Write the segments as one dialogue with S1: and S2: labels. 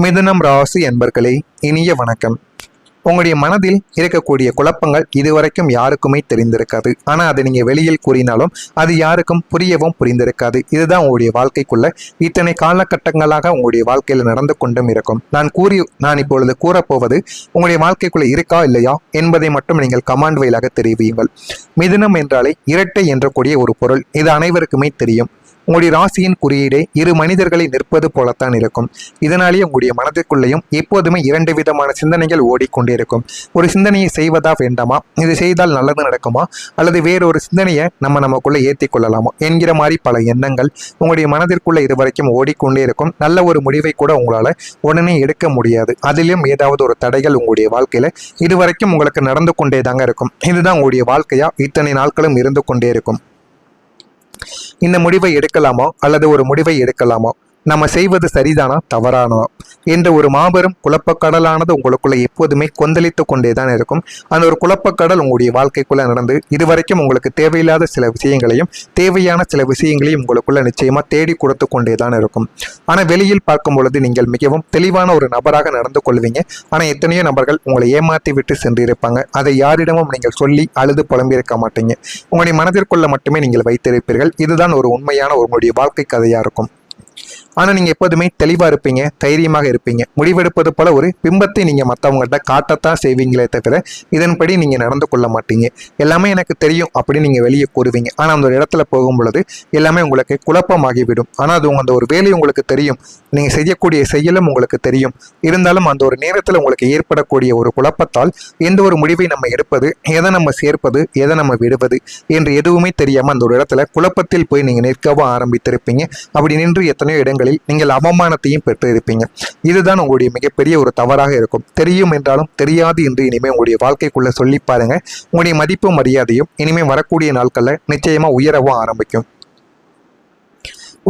S1: மிதுனம் ராசி அன்பர்களே, இனிய வணக்கம். உங்களுடைய மனதில் இருக்கக்கூடிய குழப்பங்கள் இதுவரைக்கும் யாருக்குமே தெரிந்திருக்காது. ஆனால் அதை நீங்கள் வெளியில் கூறினாலும் அது யாருக்கும் புரிந்திருக்காது. இதுதான் உங்களுடைய வாழ்க்கைக்குள்ள இத்தனை காலகட்டங்களாக உங்களுடைய வாழ்க்கையில் நடந்து கொண்டும் இருக்கும். நான் இப்பொழுது கூறப்போவது உங்களுடைய வாழ்க்கைக்குள்ள இருக்கா இல்லையா என்பதை மட்டும் நீங்கள் கமாண்ட் வாயிலாக தெரிவியுங்கள். மிதுனம் என்றாலே இரட்டை என்ற கூடிய ஒரு பொருள், இது அனைவருக்குமே தெரியும். உங்களுடைய ராசியின் குறியீடே இரு மனிதர்களை நிற்பது போலத்தான் இருக்கும். இதனாலேயே உங்களுடைய மனதிற்குள்ளேயும் எப்போதுமே இரண்டு விதமான சிந்தனைகள் ஓடிக்கொண்டே இருக்கும். ஒரு சிந்தனையை செய்வதா வேண்டாமா, இது செய்தால் நல்லது நடக்குமா, அல்லது வேறொரு சிந்தனையை நமக்குள்ள ஏற்றி கொள்ளலாமா என்கிற மாதிரி பல எண்ணங்கள் உங்களுடைய மனதிற்குள்ள இதுவரைக்கும் ஓடிக்கொண்டே இருக்கும். நல்ல ஒரு முடிவை கூட உங்களால் உடனே எடுக்க முடியாது. அதிலும் ஏதாவது ஒரு தடைகள் உங்களுடைய வாழ்க்கையில இதுவரைக்கும் உங்களுக்கு நடந்து கொண்டே தாங்க இருக்கும். இதுதான் உங்களுடைய வாழ்க்கையா இத்தனை நாட்களும் இருந்து கொண்டே இருக்கும். இந்த முடிவை எடுக்கலாமா அல்லது ஒரு முடிவை எடுக்கலாமா, நம்ம செய்வது சரிதானா தவறானா என்ற ஒரு மாபெரும் குழப்பக்கடலானது உங்களுக்குள்ள எப்போதுமே கொந்தளித்து கொண்டேதான் இருக்கும். அந்த ஒரு குழப்பக்கடல் உங்களுடைய வாழ்க்கைக்குள்ள நடந்து இதுவரைக்கும் உங்களுக்கு தேவையில்லாத சில விஷயங்களையும் தேவையான சில விஷயங்களையும் உங்களுக்குள்ள நிச்சயமா தேடி கொடுத்து கொண்டேதான் இருக்கும். ஆனால் வெளியில் பார்க்கும் பொழுது நீங்கள் மிகவும் தெளிவான ஒரு நபராக நடந்து கொள்வீங்க. ஆனால் எத்தனையோ நபர்கள் உங்களை ஏமாற்றி விட்டு சென்றிருப்பாங்க. அதை யாரிடமும் நீங்கள் சொல்லி அழுது புலம்பியிருக்க மாட்டீங்க. உங்களுடைய மனதிற்குள்ள மட்டுமே நீங்கள் வைத்திருப்பீர்கள். இதுதான் ஒரு உண்மையான உங்களுடைய வாழ்க்கை கதையா இருக்கும். ஆனால் நீங்கள் எப்போதுமே தெளிவாக இருப்பீங்க, தைரியமாக இருப்பீங்க. முடிவெடுப்பது போல ஒரு பிம்பத்தை நீங்கள் மற்றவங்கள்ட்ட காட்டத்தான் செய்வீங்களே தவிர இதன்படி நீங்கள் நடந்து கொள்ள மாட்டீங்க. எல்லாமே எனக்கு தெரியும் அப்படின்னு நீங்கள் வெளியே கூறுவீங்க. ஆனால் அந்த ஒரு இடத்துல போகும் பொழுது எல்லாமே உங்களுக்கு குழப்பமாகிவிடும். ஆனால் அது அந்த ஒரு வேலை உங்களுக்கு தெரியும், நீங்கள் செய்யக்கூடிய செயலும் உங்களுக்கு தெரியும். இருந்தாலும் அந்த ஒரு நேரத்தில் உங்களுக்கு ஏற்படக்கூடிய ஒரு குழப்பத்தால் எந்த ஒரு முடிவை நம்ம எடுப்பது, எதை நம்ம சேர்ப்பது, எதை நம்ம விடுவது என்று எதுவுமே தெரியாமல் அந்த ஒரு இடத்துல குழப்பத்தில் போய் நீங்கள் நிற்கவும் ஆரம்பித்திருப்பீங்க. அப்படி நின்று எத்தனையோ இடங்கள் நீங்கள் அவமானத்தையும் பெற்று இருப்பீங்க. இதுதான் உங்களுடைய மிகப்பெரிய ஒரு தவறாக இருக்கும். தெரியும் என்றாலும் தெரியாது என்று இனிமே உங்களுடைய வாழ்க்கைக்குள்ள சொல்லி பாருங்க. உங்களுடைய மதிப்பும் மரியாதையும் இனிமே வரக்கூடிய நாட்கள்ல நிச்சயமா உயரவும் ஆரம்பிக்கும்.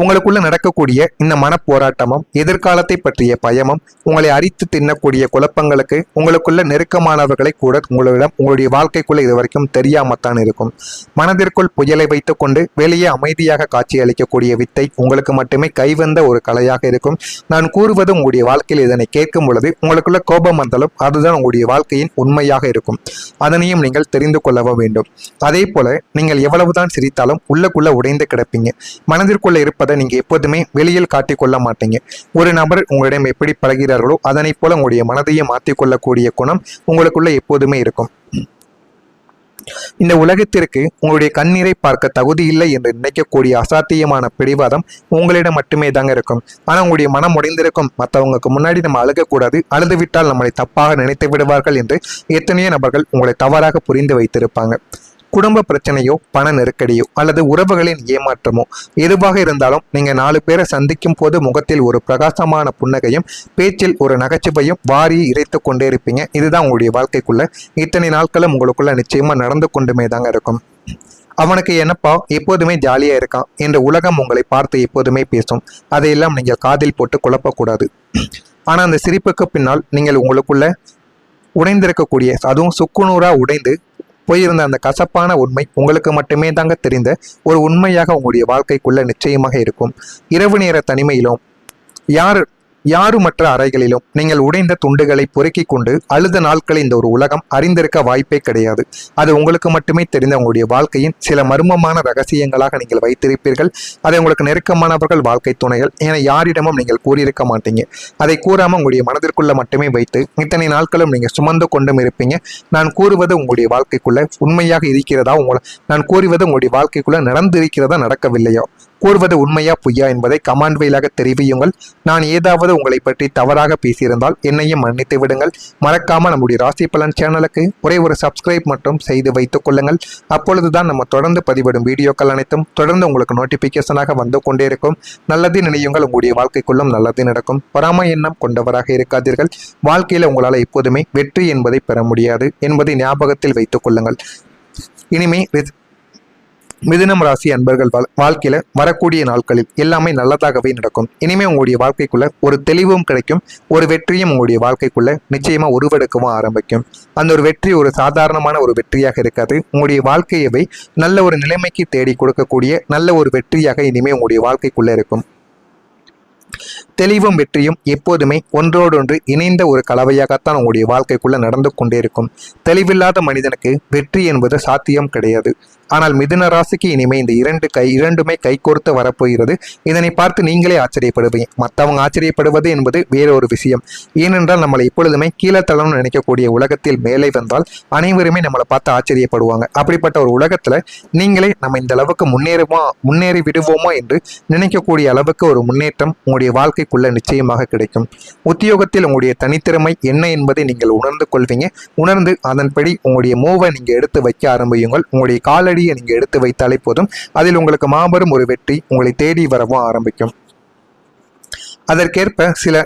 S1: உங்களுக்குள்ள நடக்கக்கூடிய இந்த மனப்போராட்டமும் எதிர்காலத்தை பற்றிய பயமும் உங்களை அரித்து தின்னக்கூடிய குழப்பங்களுக்கு உங்களுக்குள்ள நெருக்கமானவர்களை கூட உங்களுடைய வாழ்க்கைக்குள்ள இது வரைக்கும் தெரியாமத்தான் இருக்கும். மனதிற்குள் புயலை வைத்துக்கொண்டு வெளியே அமைதியாக காட்சி அளிக்கக்கூடிய வித்தை உங்களுக்கு மட்டுமே கைவந்த ஒரு கலையாக இருக்கும். நான் கூறுவது உங்களுடைய வாழ்க்கையில் இதனை கேட்கும் பொழுது உங்களுக்குள்ள கோபம் வந்தாலும் அதுதான் உங்களுடைய வாழ்க்கையின் உண்மையாக இருக்கும். அதனையும் நீங்கள் தெரிந்து கொள்ளவும் வேண்டும். அதே போல நீங்கள் எவ்வளவுதான் சிரித்தாலும் உள்ளுக்குள்ள உடைந்து கிடப்பீங்க. மனதிற்குள்ள இருப்ப நீங்க எப்போதுமே வெளியில் காட்டிக்கொள்ள மாட்டீங்க. ஒரு நபர் உங்களிடம் எப்படி பழகிறார்களோ அதனை போல உங்களுடைய மனதையும் மாற்றிக்கொள்ளக்கூடிய குணம் உங்களுக்குள்ள எப்போதுமே இருக்கும். இந்த உலகத்திற்கு உங்களுடைய கண்ணீரை பார்க்க தகுதி இல்லை என்று நினைக்கக்கூடிய அசாத்தியமான பிடிவாதம் உங்களிடம் மட்டுமே தாங்க இருக்கும். ஆனா உங்களுடைய மனம் உடைந்திருக்கும். மற்றவங்களுக்கு முன்னாடி நம்ம அழுகக்கூடாது, அழுதுவிட்டால் நம்மளை தப்பாக நினைத்து விடுவார்கள் என்று எத்தனையோ நபர்கள் உங்களை தவறாக புரிந்து வைத்திருப்பாங்க. குடும்ப பிரச்சனையோ, பண நெருக்கடியோ அல்லது உறவுகளின் ஏமாற்றமோ எதுவாக இருந்தாலும் நீங்க 4 பேரை சந்திக்கும் போது முகத்தில் ஒரு பிரகாசமான புன்னகையும் பேச்சில் ஒரு நகைச்சுவையும் வாரி இறைத்து கொண்டே இருப்பீங்க. இதுதான் உங்களுடைய வாழ்க்கைக்குள்ள இத்தனை நாட்களும் உங்களுக்குள்ள நிச்சயமா நடந்து கொண்டுமே தாங்க இருக்கும். அவனுக்கு என்னப்பா எப்போதுமே ஜாலியா இருக்கான் என்று உலகம் உங்களை பார்த்து எப்போதுமே பேசும். அதையெல்லாம் நீங்கள் காதில் போட்டு குழப்பக்கூடாது. ஆனா அந்த சிரிப்புக்கு பின்னால் நீங்கள் உங்களுக்குள்ள உடைந்திருக்கக்கூடிய, அதுவும் சுக்குநூறா உடைந்து போயிருந்த அந்த கசப்பான உண்மை உங்களுக்கு மட்டுமே தாங்க தெரிந்த ஒரு உண்மையாக உங்களுடைய வாழ்க்கைக்குள்ள நிச்சயமாக இருக்கும். இரவு நேர தனிமையிலும் யாருமற்ற அறைகளிலும் நீங்கள் உடைந்த துண்டுகளை பொறுக்கிக் கொண்டு அழுத நாட்களை இந்த ஒரு உலகம் அறிந்திருக்க வாய்ப்பே கிடையாது. அது உங்களுக்கு மட்டுமே தெரிந்த உங்களுடைய வாழ்க்கையின் சில மர்மமான ரகசியங்களாக நீங்கள் வைத்திருப்பீர்கள். அதை உங்களுக்கு நெருக்கமானவர்கள், வாழ்க்கை துணைகள் என யாரிடமும் நீங்கள் கூறியிருக்க மாட்டீங்க. அதை கூறாமல் உங்களுடைய மனதிற்குள்ள மட்டுமே வைத்து இத்தனை நாட்களும் நீங்கள் சுமந்து கொண்டும் இருப்பீங்க. நான் கூறுவது உங்களுடைய வாழ்க்கைக்குள்ள உண்மையாக இருக்கிறதா, நான் கூறுவது உங்களுடைய வாழ்க்கைக்குள்ள நடந்திருக்கிறதா, நடக்கவில்லையோ, கூறுவது உண்மையா பொய்யா என்பதை கமாண்ட் வாயிலாக தெரிவியுங்கள். நான் ஏதாவது உங்களை பற்றி தவறாக பேசியிருந்தால் என்னையும் மன்னித்து விடுங்கள். மறக்காம நம்முடைய ராசி பலன் சேனலுக்கு ஒரே ஒரு சப்ஸ்கிரைப் மட்டும் செய்து வைத்துக் கொள்ளுங்கள். அப்பொழுதுதான் நம்ம தொடர்ந்து பதிவிடும் வீடியோக்கள் அனைத்தும் தொடர்ந்து உங்களுக்கு நோட்டிபிகேஷனாக வந்து கொண்டே இருக்கும். நல்லது நினையுங்கள், உங்களுடைய வாழ்க்கைக்குள்ளும் நல்லது நடக்கும். பொறாமை எண்ணம் கொண்டவராக இருக்காதீர்கள். வாழ்க்கையில உங்களால் எப்போதுமே வெற்றி என்பதை பெற முடியாது என்பதை ஞாபகத்தில் வைத்துக் கொள்ளுங்கள். இனிமே மிதுனம் ராசி அன்பர்கள் வாழ்க்கையில வரக்கூடிய நாட்களில் எல்லாமே நல்லதாகவே நடக்கும். இனிமே உங்களுடைய வாழ்க்கைக்குள்ள ஒரு தெளிவும் கிடைக்கும், ஒரு வெற்றியும் உங்களுடைய வாழ்க்கைக்குள்ள நிச்சயமா உருவெடுக்கவும் ஆரம்பிக்கும். அந்த ஒரு வெற்றி ஒரு சாதாரணமான ஒரு வெற்றியாக இருக்காது. உங்களுடைய வாழ்க்கையவை நல்ல ஒரு நிலைமைக்கு தேடி கொடுக்கக்கூடிய நல்ல ஒரு வெற்றியாக இனிமே உங்களுடைய வாழ்க்கைக்குள்ள இருக்கும். தெளிவும் வெற்றியும் எப்போதுமே ஒன்றோடொன்று இணைந்த ஒரு கலவையாகத்தான் உங்களுடைய வாழ்க்கைக்குள்ள நடந்து கொண்டே இருக்கும். தெளிவில்லாத மனிதனுக்கு வெற்றி என்பது சாத்தியம் கிடையாது. ஆனால் மிதுன ராசிக்கு இனிமே இந்த இரண்டுமே கைகோர்த்து வரப்போகிறது. இதனை பார்த்து நீங்களே ஆச்சரியப்படுவீங்க. மற்றவங்க ஆச்சரியப்படுவது என்பது வேறொரு விஷயம். ஏனென்றால் நம்மளை எப்பொழுதுமே கீழத்தளம்னு நினைக்கக்கூடிய உலகத்தில் மேலே வந்தால் அனைவருமே நம்மளை பார்த்து ஆச்சரியப்படுவாங்க. அப்படிப்பட்ட ஒரு உலகத்துல நீங்களே நம்ம இந்த அளவுக்கு முன்னேறி விடுவோமா என்று நினைக்கக்கூடிய அளவுக்கு ஒரு முன்னேற்றம் உங்களுடைய வாழ்க்கைக்குள்ள நிச்சயமாக கிடைக்கும். உத்தியோகத்தில் உங்களுடைய தனித்திறமை என்ன என்பதை நீங்கள் உணர்ந்து கொள்வீங்க. உணர்ந்து அதன்படி உங்களுடைய மூவை நீங்க எடுத்து வைக்க ஆரம்பியுங்கள். உங்களுடைய காலடியை நீங்க எடுத்து வைத்தாலே போதும். அதில் உங்களுக்கு மாபெரும் ஒரு வெற்றி உங்களை தேடி வரவும் ஆரம்பிக்கும். அதற்கேற்ப சில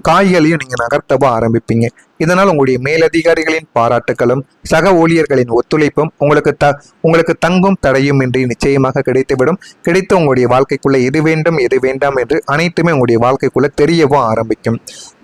S1: காய்களையும் நீங்க நகர்த்தவும் ஆரம்பிப்பீங்க. இதனால் உங்களுடைய மேலதிகாரிகளின் பாராட்டுகளும் சக ஊழியர்களின் ஒத்துழைப்பும் உங்களுக்கு தங்கும் தடையும் இன்றி நிச்சயமாக கிடைத்துவிடும். கிடைத்து உங்களுடைய வாழ்க்கைக்குள்ள எது வேண்டும் எது வேண்டாம் என்று அனைத்துமே உங்களுடைய வாழ்க்கைக்குள்ள தெரியவும் ஆரம்பிக்கும்.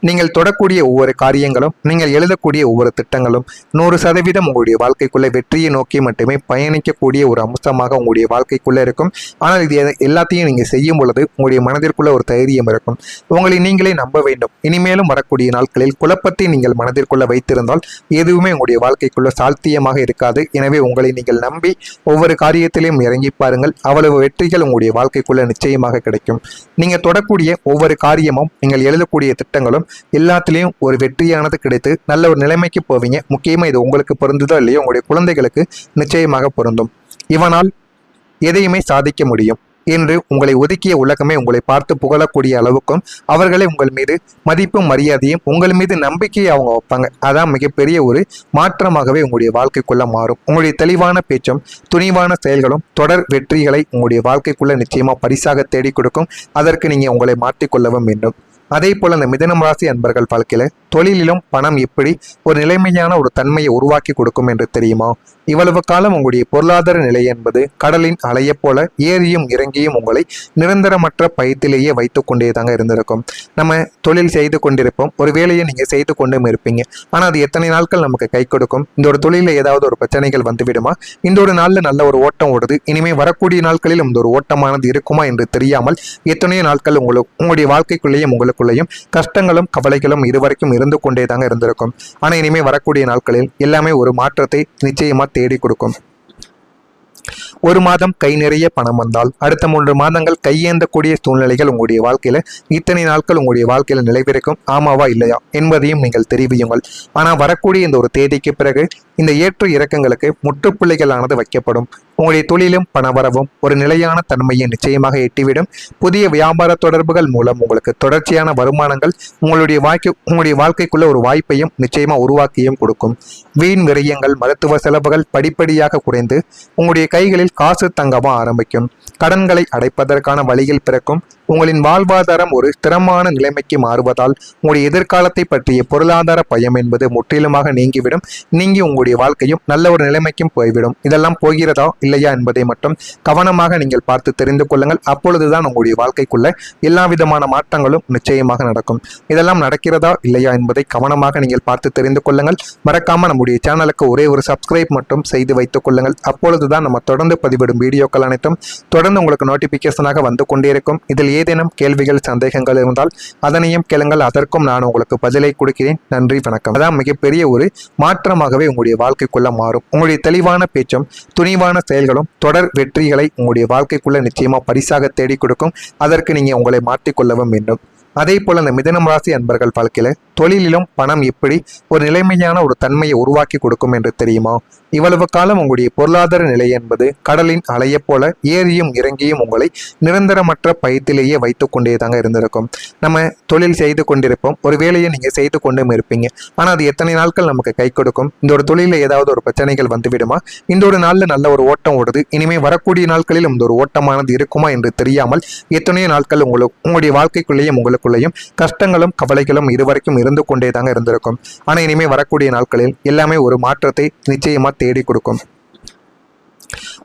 S1: நீங்கள் தொடக்கூடிய ஒவ்வொரு காரியங்களும், நீங்கள் எழுதக்கூடிய ஒவ்வொரு திட்டங்களும் 100% உங்களுடைய வாழ்க்கைக்குள்ள வெற்றியை நோக்கி மட்டுமே பயணிக்கக்கூடிய ஒரு அம்சமாக உங்களுடைய வாழ்க்கைக்குள்ள இருக்கும். ஆனால் இது எல்லாத்தையும் நீங்க செய்யும் பொழுது உங்களுடைய மனதிற்குள்ள ஒரு தைரியம் இருக்கும். உங்களை நீங்களே நம்ப வேண்டும். இனிமேலும் வரக்கூடிய நாட்களில் குழப்பத்தை நீங்கள் மனதிற்குள்ள வைத்திருந்தால் எதுவுமே உங்களுடைய வாழ்க்கைக்குள்ள சாத்தியமாக இருக்காது. எனவே உங்களை நீங்கள் நம்பி ஒவ்வொரு காரியத்திலையும் இறங்கி பாருங்கள். அவ்வளவு வெற்றிகள் உங்களுடைய வாழ்க்கைக்குள்ள நிச்சயமாக கிடைக்கும். நீங்க தொடக்கூடிய ஒவ்வொரு காரியமும், நீங்கள் எழுதக்கூடிய திட்டங்களும் எல்லாத்திலையும் ஒரு வெற்றியானது கிடைத்து நல்ல ஒரு நிலைமைக்கு போவீங்க. முக்கியமா இது உங்களுக்கு பொருந்துதோ இல்லையோ உங்களுடைய குழந்தைகளுக்கு நிச்சயமாக பொருந்தும். இவனால் எதையுமே சாதிக்க முடியும் என்று உங்களை ஒதுக்கிய உலகமே உங்களை பார்த்து புகழக்கூடிய அளவுக்கும் அவர்களே உங்கள் மீது மதிப்பும் மரியாதையும் உங்கள் மீது நம்பிக்கையை அவங்க வைப்பாங்க. அதான் மிகப்பெரிய ஒரு மாற்றமாகவே உங்களுடைய வாழ்க்கைக்குள்ள மாறும். உங்களுடைய தெளிவான பேச்சும் துணிவான செயல்களும் தொடர் வெற்றிகளை உங்களுடைய வாழ்க்கைக்குள்ள நிச்சயமா பரிசாக தேடி கொடுக்கும். அதற்கு நீங்க உங்களை மாற்றிக்கொள்ளவும் வேண்டும். அதே போல அந்த மிதுனம் ராசி அன்பர்கள் வாழ்க்கையில தொழிலிலும் பணம் எப்படி ஒரு நிலைமையான ஒரு தன்மையை உருவாக்கி கொடுக்கும் என்று தெரியுமா? இவ்வளவு காலம் உங்களுடைய பொருளாதார நிலை என்பது கடலின் அலையை போல ஏறியும் இறங்கியும் உங்களை நிரந்தரமற்ற பயத்திலேயே வைத்து கொண்டே தாங்க இருந்திருக்கும். நம்ம தொழில் செய்து கொண்டிருப்போம், ஒரு வேலையை நீங்க செய்து கொண்டும் இருப்பீங்க. ஆனா அது எத்தனை நாட்கள் நமக்கு கை கொடுக்கும்? இந்த ஒரு தொழில ஏதாவது ஒரு பிரச்சனைகள் வந்து விடுமா? இந்த ஒரு நாள்ல நல்ல ஒரு ஓட்டம் ஓடுது, இனிமே வரக்கூடிய நாட்களில் இந்த ஒரு ஓட்டமானது இருக்குமா என்று தெரியாமல் எத்தனையோ நாட்கள் உங்களுடைய வாழ்க்கைக்குள்ளேயும் உங்களுக்குள்ளேயும் கஷ்டங்களும் கவலைகளும் இதுவரைக்கும் இருந்து கொண்டே தாங்க இருந்திருக்கும். ஆனா இனிமே வரக்கூடிய நாட்களில் எல்லாமே ஒரு மாற்றத்தை நிச்சயமா தேடி கொடுக்கும். ஒரு மாதம் கை நிறைய பணம் வந்தால் அடுத்த 3 மாதங்கள் கையேந்தக்கூடிய சூழ்நிலைகள் உங்களுடைய வாழ்க்கையில இத்தனை நாட்கள் உங்களுடைய வாழ்க்கையில நிலைவிருக்கும். ஆமாவா இல்லையா என்பதையும் நீங்கள் தெரிவியுங்கள். ஆனா வரக்கூடிய இந்த ஒரு தேதிக்கு பிறகு இந்த ஏற்ற இறக்கங்களுக்கு முற்றுப்புள்ளிகளானது வைக்கப்படும். உங்களுடைய தொழிலும் பணவரவும் ஒரு நிலையான தன்மையை நிச்சயமாக எட்டிவிடும். புதிய வியாபார தொடர்புகள் மூலம் உங்களுக்கு தொடர்ச்சியான வருமானங்கள் உங்களுடைய வாழ்க்கைக்குள்ள ஒரு வாய்ப்பையும் நிச்சயமா உருவாக்கியும் கொடுக்கும். வீண் விரயங்கள், மருத்துவ செலவுகள் படிப்படியாக குறைந்து உங்களுடைய கைகளில் காசு தங்கமா ஆரம்பிக்கும். கடன்களை அடைப்பதற்கான வழிகள் பிறக்கும். உங்களின் வாழ்வாதாரம் ஒரு ஸ்திரமான நிலைமைக்கு மாறுவதால் உங்களுடைய எதிர்காலத்தை பற்றிய பொருளாதார பயம் என்பது முற்றிலுமாக நீங்கிவிடும். நீங்கி உங்களுடைய வாழ்க்கையும் நல்ல ஒரு நிலைமைக்கும் போய்விடும். இதெல்லாம் போகிறதா இல்லையா என்பதை மட்டும் கவனமாக நீங்கள் பார்த்து தெரிந்து கொள்ளுங்கள். அப்பொழுதுதான் உங்களுடைய வாழ்க்கைக்குள்ள எல்லா விதமான மாற்றங்களும் நிச்சயமாக நடக்கும். இதெல்லாம் நடக்கிறதா இல்லையா என்பதை கவனமாக நீங்கள் பார்த்து தெரிந்து கொள்ளுங்கள். மறக்காம நம்முடைய சேனலுக்கு ஒரே ஒரு சப்ஸ்கிரைப் மட்டும் செய்து வைத்துக் கொள்ளுங்கள். அப்பொழுதுதான் நம்ம தொடர்ந்து பதிவிடும் வீடியோக்கள் அனைத்தும் தொடர்ந்து உங்களுக்கு நோட்டிபிகேஷனாக வந்து கொண்டே இருக்கும். இதில் ஏதேனும் கேள்விகள் சந்தேகங்கள் இருந்தால் அதனையும் கேளுங்கள். அதற்கும் நான் உங்களுக்கு பதிலை கொடுக்கிறேன். நன்றி, வணக்கம். அதான் மிகப்பெரிய ஒரு மாற்றமாகவே உங்களுடைய வாழ்க்கைக்குள்ள மாறும். உங்களுடைய தெளிவான பேச்சும் துணிவான செயல்களும் தொடர் வெற்றிகளை உங்களுடைய வாழ்க்கைக்குள்ள நிச்சயமா பரிசாக தேடி கொடுக்கும். அதற்கு நீங்க உங்களை மாற்றிக்கொள்ளவும் வேண்டும். அதே போல அந்த மிதுனம் ராசி அன்பர்கள் வாழ்க்கையில தொழிலிலும் பணம் எப்படி ஒரு நிலைமையான ஒரு தன்மையை உருவாக்கி கொடுக்கும் என்று தெரியுமா? இவ்வளவு காலம் உங்களுடைய பொருளாதார நிலை என்பது கடலின் அலையை போல ஏறியும் இறங்கியும் உங்களை நிரந்தரமற்ற பயத்திலேயே வைத்து கொண்டே தாங்க இருந்திருக்கும். நம்ம தொழில் செய்து கொண்டிருப்போம், ஒரு வேலையை நீங்க செய்து கொண்டும் இருப்பீங்க. ஆனா அது எத்தனை நாட்கள் நமக்கு கை கொடுக்கும்? இந்த ஒரு தொழில ஏதாவது ஒரு பிரச்சனைகள் வந்து விடுமா? இந்த ஒரு நாள்ல நல்ல ஒரு ஓட்டம் ஓடுது, இனிமே வரக்கூடிய நாட்களில் இந்த ஒரு ஓட்டமானது இருக்குமா என்று தெரியாமல் எத்தனையோ நாட்கள் உங்களுடைய வாழ்க்கைக்குள்ளேயும் உங்களுக்குள்ளேயும் கஷ்டங்களும் கவலைகளும் இதுவரைக்கும் இருந்து கொண்டே தாங்க இருந்திருக்கும். ஆனா இனிமே வரக்கூடிய நாட்களில் எல்லாமே ஒரு மாற்றத்தை நிச்சயமா தேடி கொடுக்கும்.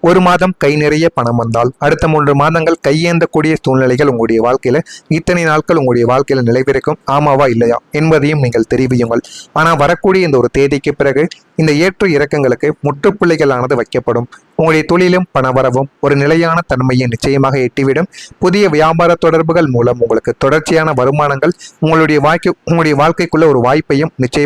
S1: ஒரு மாதம் கை நிறைய பணம் வந்தால் அடுத்த 3 மாதங்கள் கையேந்தக்கூடிய சூழ்நிலைகள் உங்களுடைய வாழ்க்கையில இத்தனை நாட்கள் உங்களுடைய வாழ்க்கையில நிலைவிருக்கும், ஆமாவா இல்லையா என்பதையும் நீங்கள் தெரிவியுங்கள். ஆனா வரக்கூடிய இந்த ஒரு தேதிக்கு பிறகு இந்த ஏற்ற இறக்கங்களுக்கு முற்றுப்புள்ளிகளானது வைக்கப்படும். உங்களுடைய தொழிலும் பணவரவும் ஒரு நிலையான தன்மையை நிச்சயமாக எட்டிவிடும். புதிய வியாபார தொடர்புகள் மூலம் உங்களுக்கு தொடர்ச்சியான வருமானங்கள் உங்களுடைய வாழ்க்கைக்குள்ள ஒரு வாய்ப்பையும் நிச்சயம்